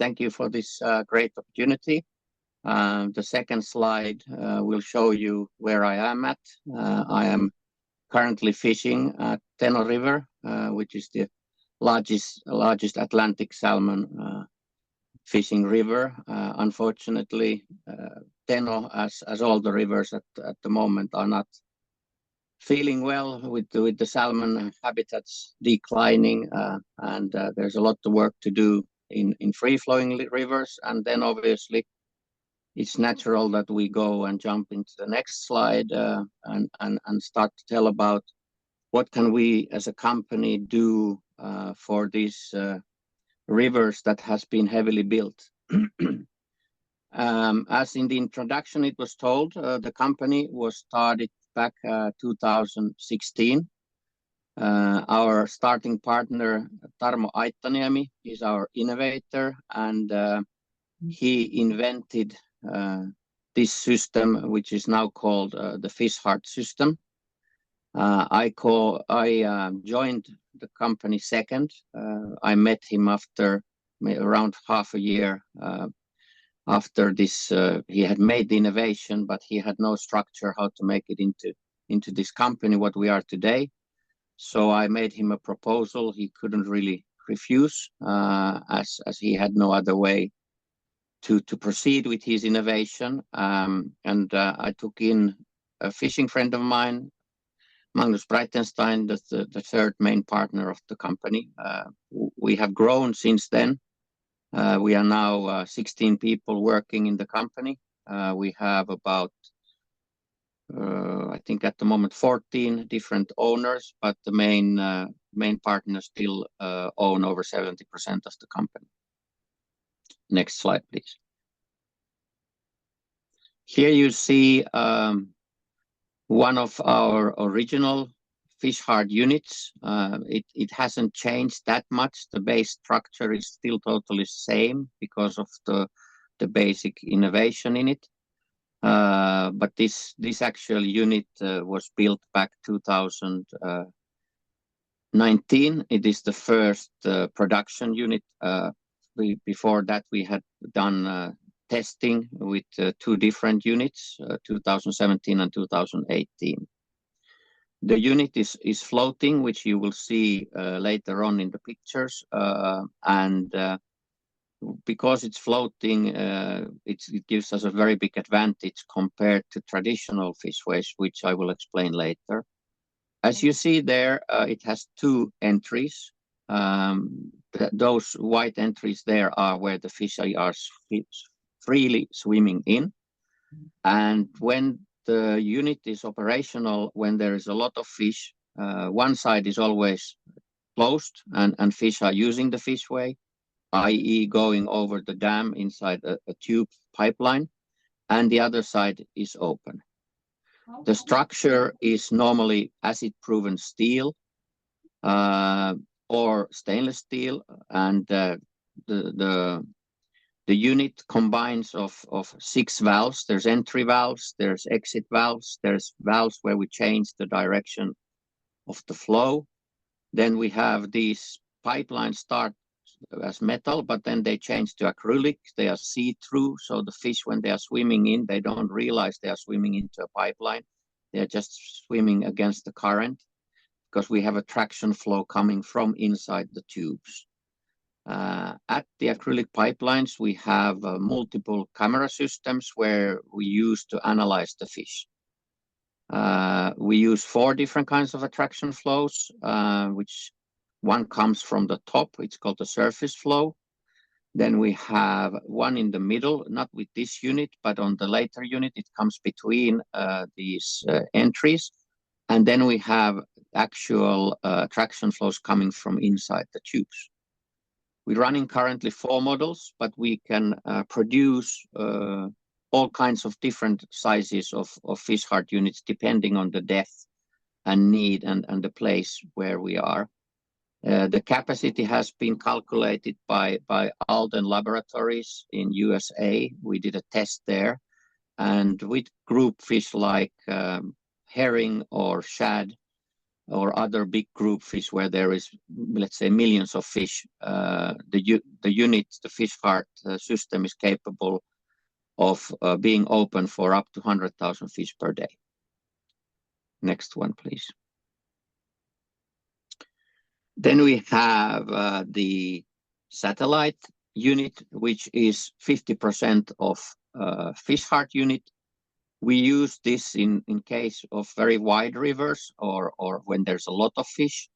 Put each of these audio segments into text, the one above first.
Thank you for this great opportunity. The second slide will show you where I am at. I am currently fishing at Teno River, which is the largest Atlantic salmon fishing river. Unfortunately, Teno, as all the rivers at the moment, are not feeling well with the salmon habitats declining, and there's a lot of work to do in free-flowing rivers. And then obviously it's natural that we go and jump into the next slide and start to tell about what can we as a company do for these rivers that has been heavily built. As in the introduction it was told, the company was started back 2016. Our starting partner, Tarmo Aittaniemi, is our innovator, and he invented this system, which is now called the Fish Heart system. I joined the company second. I met him after around half a year after this. He had made the innovation, but he had no structure how to make it into this company, what we are today. So I made him a proposal he couldn't really refuse, as he had no other way to proceed with his innovation. And I took in a fishing friend of mine, Magnus Breitenstein, the third main partner of the company. We have grown since then. We are now 16 people working in the company. We have about, I think at the moment, 14 different owners, but the main partners still own over 70% of the company. Next slide, please. Here you see one of our original Fish Heart units. It hasn't changed that much. The base structure is still totally same because of the basic innovation in it. But this actual unit was built back 2019. It is the first production unit. Before that, we had done testing with two different units, 2017 and 2018. The unit is floating, which you will see later on in the pictures, and because it's floating, it gives us a very big advantage compared to traditional fishways, which I will explain later. As you see there, it has two entries. Those white entries there are where the fish are freely swimming in. And when the unit is operational, when there is a lot of fish, one side is always closed and fish are using the fishway, i.e. going over the dam inside a tube pipeline, and the other side is open. The structure is normally acid-proven steel or stainless steel, and the unit combines of 6 valves. There's entry valves, there's exit valves, there's valves where we change the direction of the flow. Then we have these pipelines start as metal, but then they change to acrylic. They are see-through, so the fish, when they are swimming in, they don't realize they are swimming into a pipeline. They are just swimming against the current because we have a traction flow coming from inside the tubes. At the acrylic pipelines, we have multiple camera systems where we use to analyze the fish. We use 4 different kinds of attraction flows, which one comes from the top. It's called the surface flow. Then we have one in the middle, not with this unit, but on the later unit, it comes between these entries. And then we have actual attraction flows coming from inside the tubes. We're running currently 4 models, but we can produce all kinds of different sizes of Fish Heart units depending on the depth and need and the place where we are. The capacity has been calculated by Alden Laboratories in USA. We did a test there, and with group fish like herring or shad, or other big group fish where there is, let's say, millions of fish, the fish heart system is capable of being open for up to 100,000 fish per day. Next one, please. Then we have the satellite unit, which is 50% of fish heart unit. We use this in case of very wide rivers or when there's a lot of fish.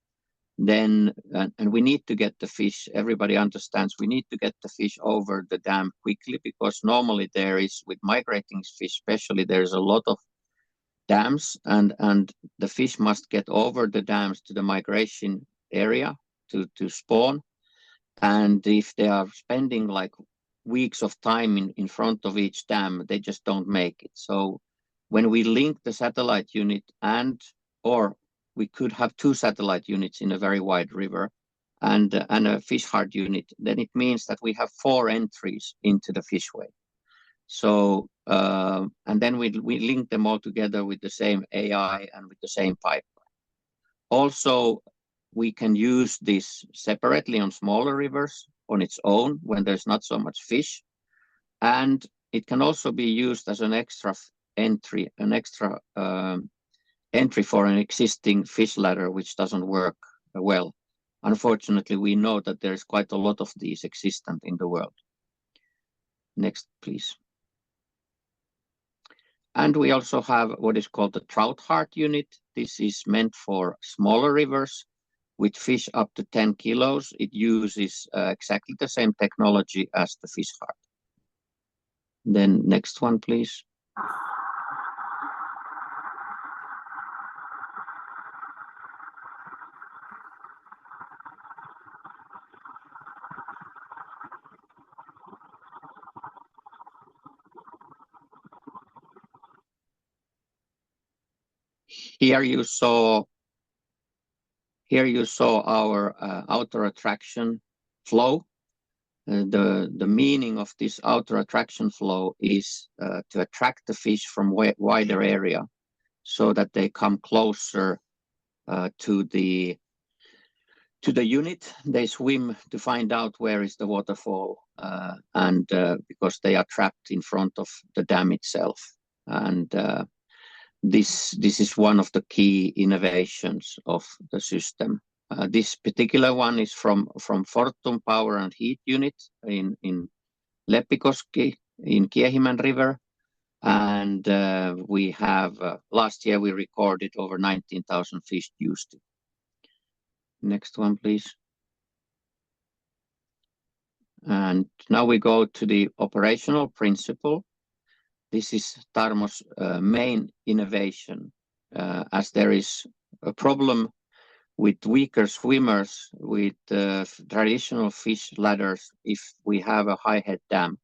Then and we need to get the fish. Everybody understands we need to get the fish over the dam quickly, because normally there is, with migrating fish especially, there's a lot of dams, and the fish must get over the dams to the migration area to spawn. And if they are spending like weeks of time in front of each dam, they just don't make it. So when we link the satellite unit, or we could have 2 satellite units in a very wide river and a fish heart unit, then it means that we have 4 entries into the fishway. So and then we link them all together with the same AI and with the same pipeline. Also, we can use this separately on smaller rivers on its own when there's not so much fish. And it can also be used as an extra entry, entry for an existing fish ladder which doesn't work well. Unfortunately, we know that there's quite a lot of these existent in the world. Next, please. And we also have what is called the trout heart unit. This is meant for smaller rivers with fish up to 10 kilos. It uses exactly the same technology as the fish heart. Then next one, please. Here you saw our outer attraction flow. The meaning of this outer attraction flow is to attract the fish from wider area so that they come closer to the unit. They swim to find out where is the waterfall, and because they are trapped in front of the dam itself. And this is one of the key innovations of the system. This particular one is from Fortum Power and Heat Unit in Leppäkoski in Kiehimäen River. And we have, last year we recorded over 19,000 fish used it. Next one, please. And now we go to the operational principle. This is Tarmo's main innovation, as there is a problem with weaker swimmers with traditional fish ladders if we have a high head dam.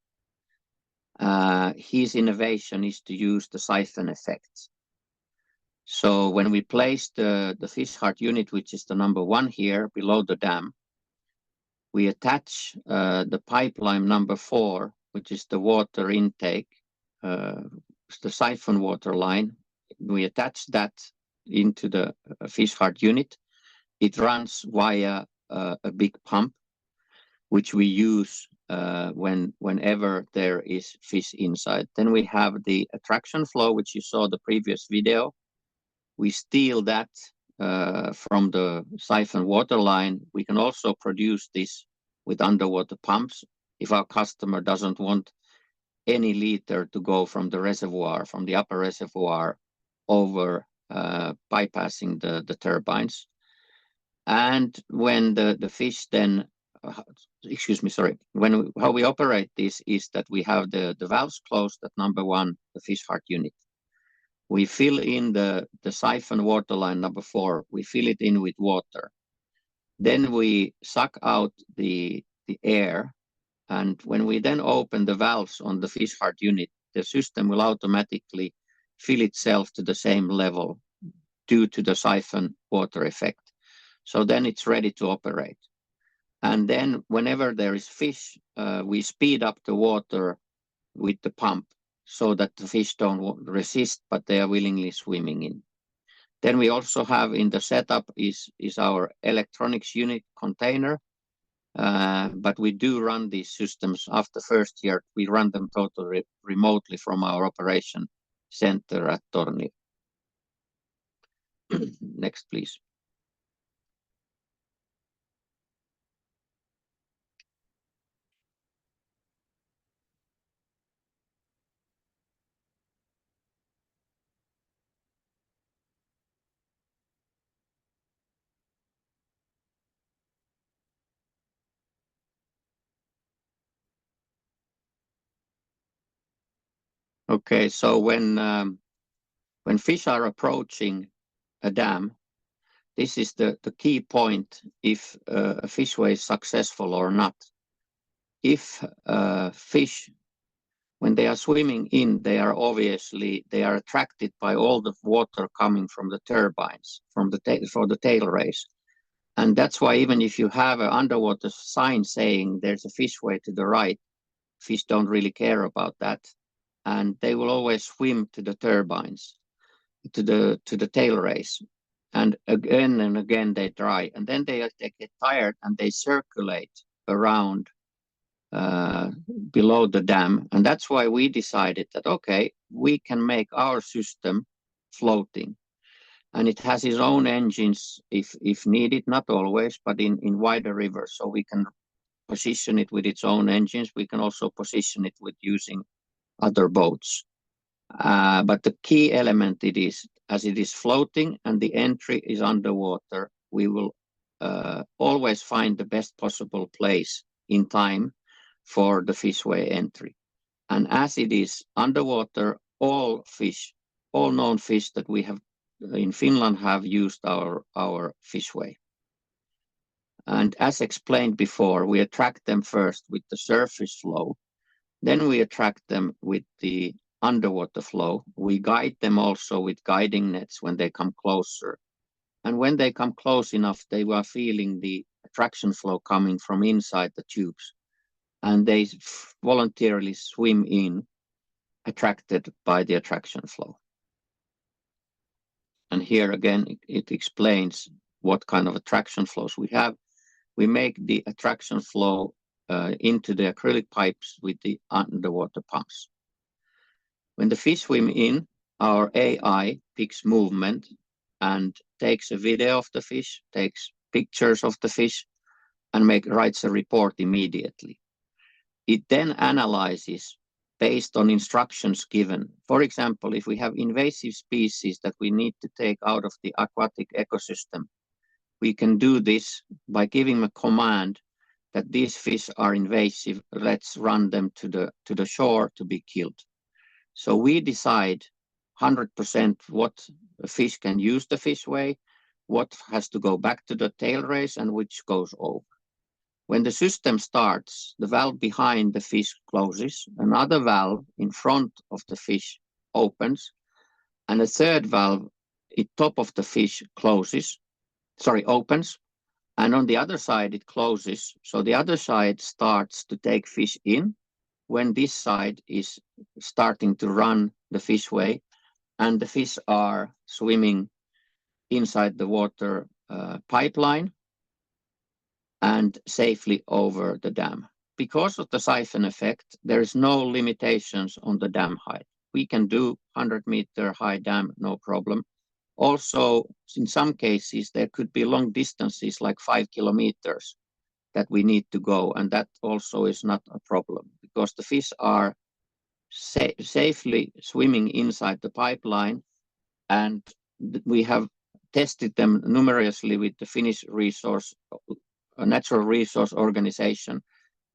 His innovation is to use the siphon effect. So when we place the fish heart unit, which is the number 1 here below the dam, we attach the pipeline number 4, which is the water intake, the siphon water line. We attach that into the fish heart unit. It runs via a big pump, which we use whenever there is fish inside. Then we have the attraction flow, which you saw the previous video. We steal that from the siphon water line. We can also produce this with underwater pumps if our customer doesn't want any liter to go from the reservoir, from the upper reservoir, over bypassing the turbines. And when the fish then, how we operate this is that we have the valves closed at number 1, the fish heart unit. We fill in the siphon water line number 4, we fill it in with water. Then we suck out the air. And when we then open the valves on the fish heart unit, the system will automatically fill itself to the same level due to the siphon water effect. So then it's ready to operate. And then whenever there is fish, we speed up the water with the pump so that the fish don't resist, but they are willingly swimming in. Then we also have in the setup is our electronics unit container. But we do run these systems after first year. We run them totally remotely from our operation center at Tornio. Next, please. Okay, so when fish are approaching a dam, this is the key point if a fishway is successful or not. If fish, when they are swimming in, they are attracted by all the water coming from the turbines, for the tail race. And that's why even if you have an underwater sign saying there's a fishway to the right, fish don't really care about that. And they will always swim to the turbines, to the tail race. And again they try. And then they get tired and they circulate around below the dam. And that's why we decided that, okay, we can make our system floating. And it has its own engines if needed, not always, but in wider rivers. So we can position it with its own engines. We can also position it with using other boats. But the key element it is, as it is floating and the entry is underwater, we will always find the best possible place in time for the fishway entry. And as it is underwater, all known fish that we have in Finland have used our fishway. And as explained before, we attract them first with the surface flow. Then we attract them with the underwater flow. We guide them also with guiding nets when they come closer. And when they come close enough, they are feeling the attraction flow coming from inside the tubes. And they voluntarily swim in, attracted by the attraction flow. And here again, it explains what kind of attraction flows we have. We make the attraction flow into the acrylic pipes with the underwater pumps. When the fish swim in, our AI picks movement and takes a video of the fish, takes pictures of the fish, and writes a report immediately. It then analyzes based on instructions given. For example, if we have invasive species that we need to take out of the aquatic ecosystem, we can do this by giving a command that these fish are invasive, let's run them to the shore to be killed. So we decide 100% what a fish can use the fishway, what has to go back to the tail race, and which goes over. When the system starts, the valve behind the fish closes, another valve in front of the fish opens, and a third valve at top of the fish opens, and on the other side it closes. So the other side starts to take fish in when this side is starting to run the fishway, and the fish are swimming inside the water pipeline and safely over the dam. Because of the siphon effect, there is no limitations on the dam height. We can do 100-meter high dam, no problem. Also, in some cases, there could be long distances like 5 kilometers that we need to go, and that also is not a problem because the fish are safely swimming inside the pipeline, and we have tested them numerously with the Finnish Natural Resource Organization.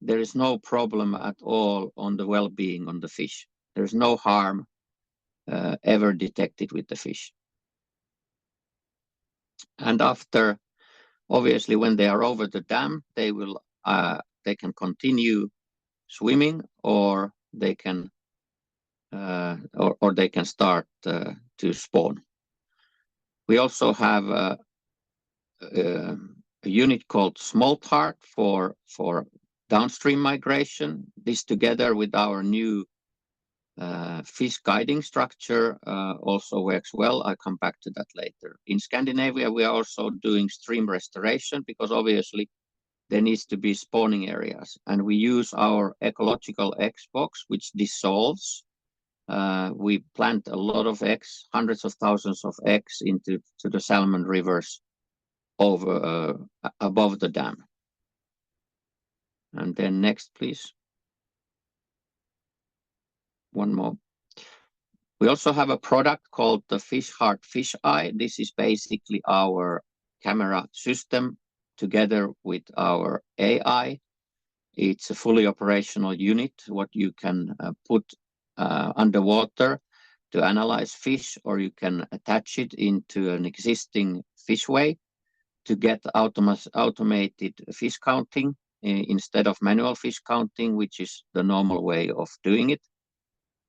There is no problem at all on the well-being on the fish. There is no harm ever detected with the fish. And after, obviously, when they are over the dam, they can continue swimming, or they can start to spawn. We also have a unit called Smolt Heart for downstream migration. This together with our new fish guiding structure also works well. I'll come back to that later. In Scandinavia, we are also doing stream restoration because obviously there needs to be spawning areas. And we use our ecological X box, which dissolves. We plant a lot of eggs, hundreds of thousands of eggs into the salmon rivers over above the dam. And then next, please. One more. We also have a product called the FishHeart Fish Eye. This is basically our camera system together with our AI. It's a fully operational unit, what you can put underwater to analyze fish, or you can attach it into an existing fishway to get automated fish counting instead of manual fish counting, which is the normal way of doing it.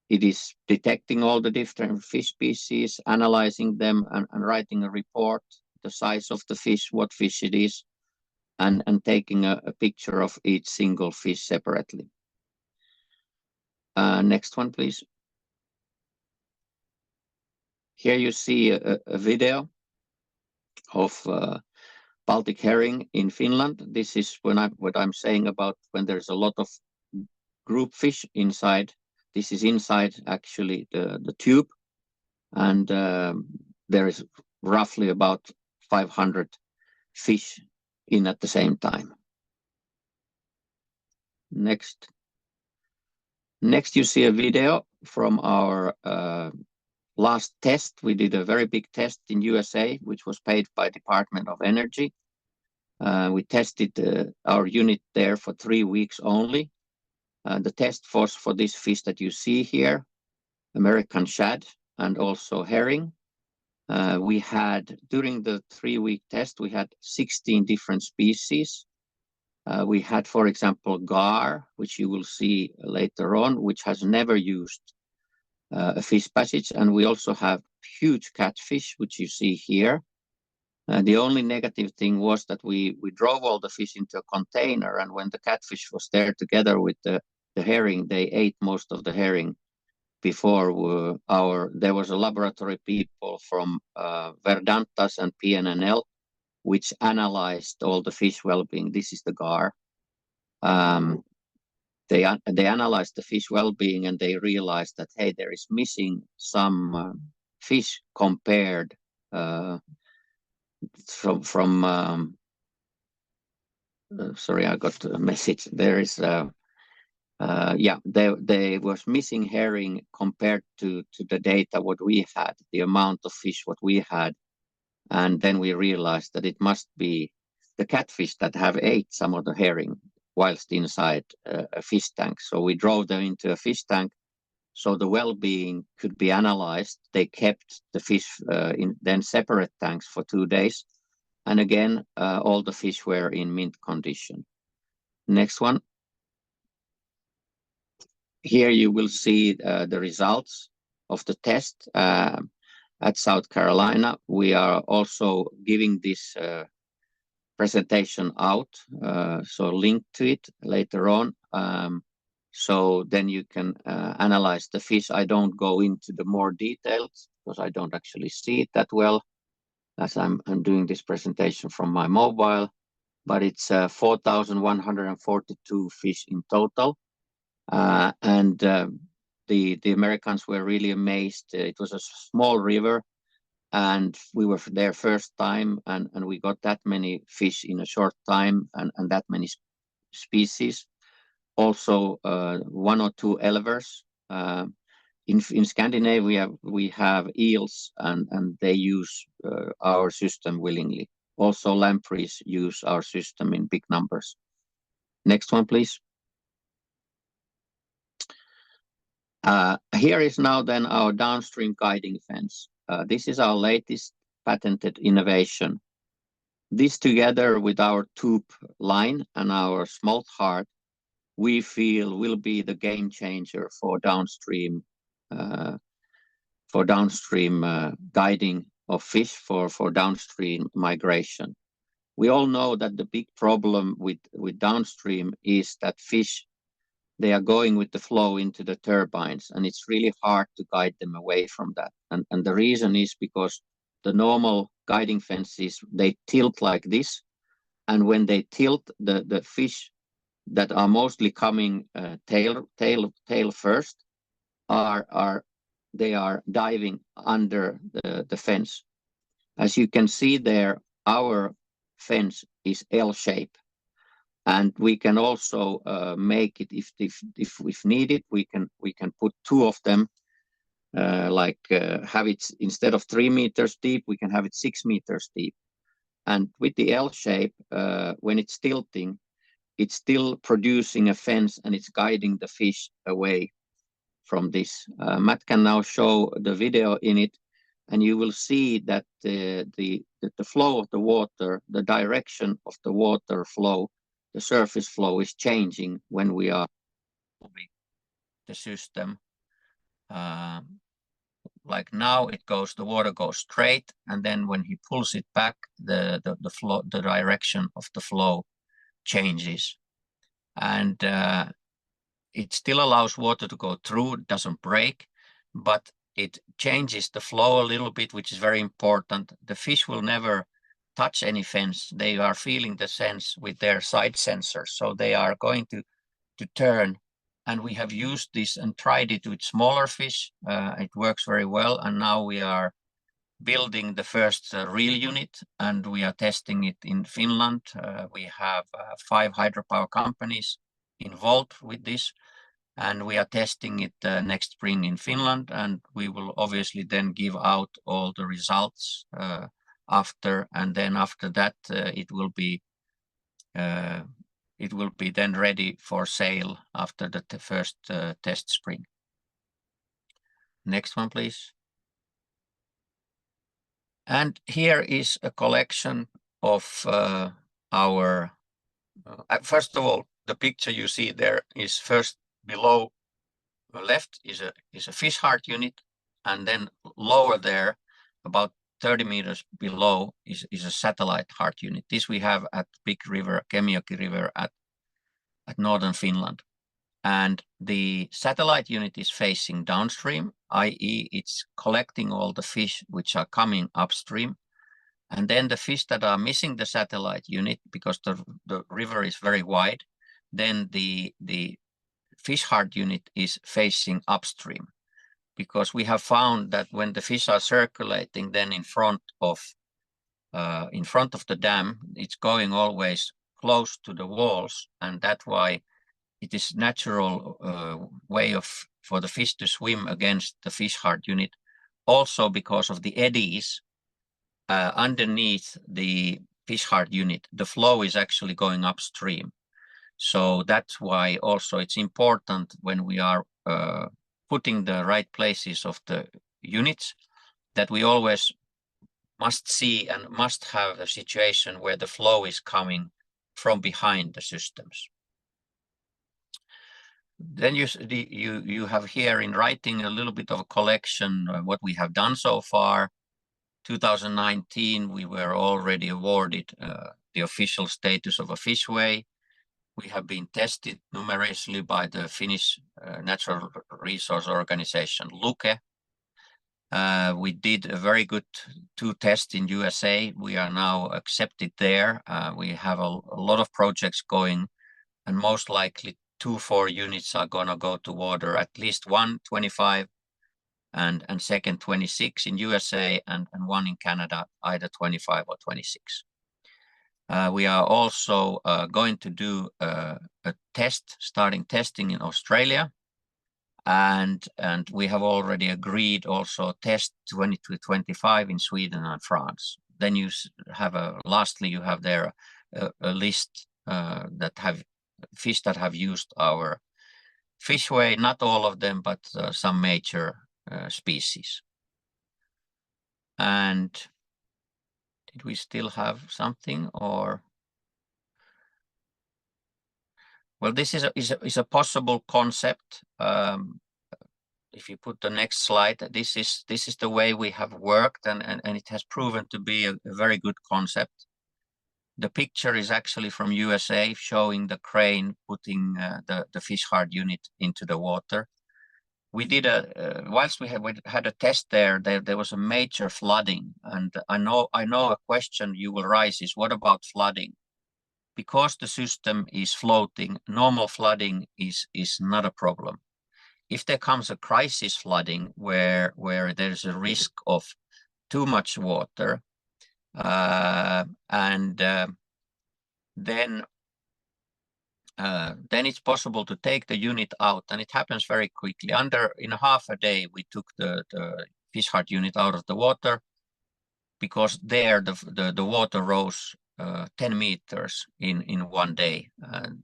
It is detecting all the different fish species, analyzing them and writing a report, the size of the fish, what fish it is, and taking a picture of each single fish separately. Next one, please. Here you see a video of Baltic herring in Finland. This is what I'm saying about when there's a lot of group fish inside. This is inside actually the tube, and there is roughly about 500 fish in at the same time. Next. Next, you see a video from our last test. We did a very big test in USA, which was paid by Department of Energy. We tested our unit there for 3 weeks only. The test was for this fish that you see here, American shad, and also herring. We had, during the 3-week test, we had 16 different species. We had, for example, gar, which you will see later on, which has never used a fish passage. And we also have huge catfish, which you see here. The only negative thing was that we drove all the fish into a container, and when the catfish was there together with the herring, they ate most of the herring before there was a laboratory people from Verdantas and PNNL, which analyzed all the fish well-being. This is the gar. They analyzed the fish well-being, and they realized that, hey, there is missing some fish compared from sorry, I got a message. There is they was missing herring compared to the data what we had, the amount of fish what we had. And then we realized that it must be the catfish that have ate some of the herring whilst inside a fish tank. So we drove them into a fish tank so the well-being could be analyzed. They kept the fish in then separate tanks for 2 days. And again, all the fish were in mint condition. Next one. Here you will see the results of the test at South Carolina. We are also giving this presentation out, so link to it later on. So then you can analyze the fish. I don't go into the more details because I don't actually see it that well as I'm doing this presentation from my mobile, but it's 4,142 fish in total. And the Americans were really amazed. It was a small river, and we were there first time, and we got that many fish in a short time, and that many species. Also, 1 or 2 elvers. In Scandinavia, we have eels, and they use our system willingly. Also, lampreys use our system in big numbers. Next one, please. Here is now then our downstream guiding fence. This is our latest patented innovation. This together with our tube line and our smolt heart, we feel will be the game changer for downstream guiding of fish for downstream migration. We all know that the big problem with downstream is that fish they are going with the flow into the turbines, and it's really hard to guide them away from that. And the reason is because the normal guiding fences, they tilt like this, and when they tilt, the fish that are mostly coming tail first they are diving under the fence. As you can see there, our fence is L shape, and we can also make it if needed. We can put two of them, have it instead of 3 meters deep, we can have it 6 meters deep. And with the L shape, when it's tilting, it's still producing a fence and it's guiding the fish away from this. Matt can now show the video in it, and you will see that the flow of the water, the direction of the water flow, the surface flow is changing when we are moving the system. Like now the water goes straight, and then when he pulls it back, the direction of the flow changes. And it still allows water to go through, it doesn't break, but it changes the flow a little bit, which is very important. The fish will never touch any fence. They are feeling the sense with their side sensors. So they are going to turn. And we have used this and tried it with smaller fish. It works very well. And now we are building the first reel unit, and we are testing it in Finland. We have 5 hydropower companies involved with this, and we are testing it next spring in Finland, and we will obviously then give out all the results after, and then after that it will be then ready for sale after the first test spring. Next one, please. And here is a collection of our, first of all, the picture you see there is first below left is a fish heart unit, and then lower there, about 30 meters below, is a satellite heart unit. This we have at Big River, Kemijoki River at northern Finland. And the satellite unit is facing downstream, i.e. it's collecting all the fish which are coming upstream. And then the fish that are missing the satellite unit, because the river is very wide, then the fish heart unit is facing upstream. Because we have found that when the fish are circulating then in front of the dam, it's going always close to the walls, and that's why it is natural way for the fish to swim against the fish heart unit. Also because of the eddies underneath the fish heart unit, the flow is actually going upstream. So that's why also it's important when we are putting the right places of the units that we always must see and must have a situation where the flow is coming from behind the systems. Then you have here in writing a little bit of a collection of what we have done so far. 2019, we were already awarded the official status of a fishway. We have been tested numerously by the Finnish Natural Resource Organization, Luke. We did a very good 2 tests in USA. We are now accepted there. We have a lot of projects going, and most likely 2-4 units are going to go to water, at least one 25 and second 26 in USA, and one in Canada, either 25 or 26. We are also going to do a starting testing in Australia, and we have already agreed also test 20 to 25 in Sweden and France. Then you have lastly you have there a list that have fish that have used our fishway, not all of them, but some major species. And did we still have something, or? Well, this is a possible concept. If you put the next slide, this is the way we have worked, and it has proven to be a very good concept. The picture is actually from USA, showing the crane putting the fish heart unit into the water. We did whilst we had a test there was a major flooding, and I know a question you will raise is, what about flooding? Because the system is floating, normal flooding is not a problem. If there comes a crisis flooding where there's a risk of too much water, then it's possible to take the unit out, and it happens very quickly. In half a day, we took the fish heart unit out of the water, because there the water rose 10 meters in one day.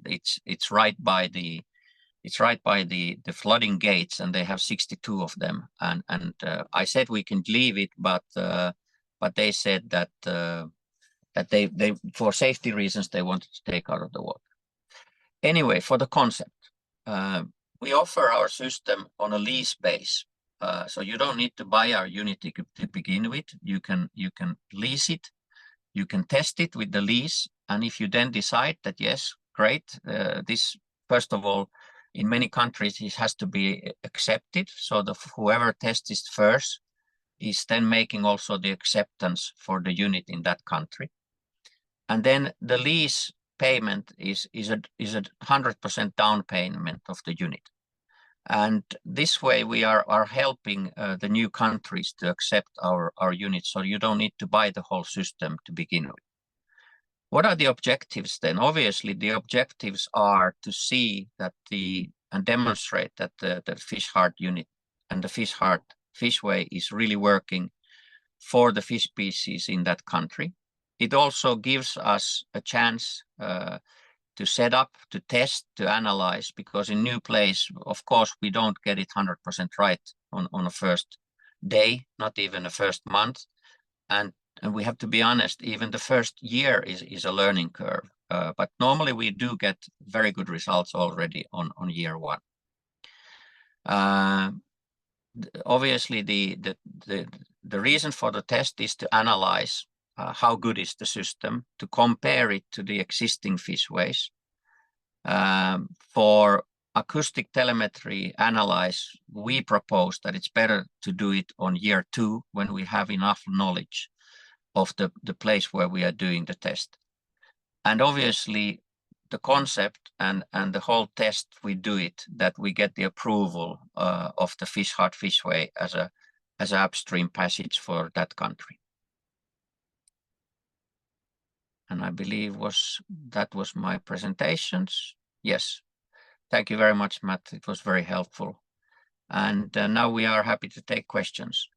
It's right by the flooding gates, and they have 62 of them. And I said we can leave it, but they said that they for safety reasons they wanted to take out of the water. Anyway, for the concept, we offer our system on a lease base. So you don't need to buy our unit to begin with. You can lease it. You can test it with the lease. And if you then decide that, yes, great, this, first of all, in many countries, it has to be accepted. So whoever tests it first is then making also the acceptance for the unit in that country. And then the lease payment is a 100% down payment of the unit. And this way we are helping the new countries to accept our units, so you don't need to buy the whole system to begin with. What are the objectives then? Obviously, the objectives are to see that and demonstrate that the fish heart unit and the fish heart fishway is really working for the fish species in that country. It also gives us a chance to set up, to test, to analyze, because in new place, of course, we don't get it 100% right on a first day, not even the first month. And we have to be honest, even the first year is a learning curve. But normally we do get very good results already on year one. Obviously, the reason for the test is to analyze how good is the system, to compare it to the existing fishways. For acoustic telemetry analyze, we propose that it's better to do it on year 2 when we have enough knowledge of the place where we are doing the test. And obviously, the concept and the whole test, we do it that we get the approval of the fish heart fishway as an upstream passage for that country. And I believe that was my presentations. Yes. Thank you very much, Matt. It was very helpful. And now we are happy to take questions.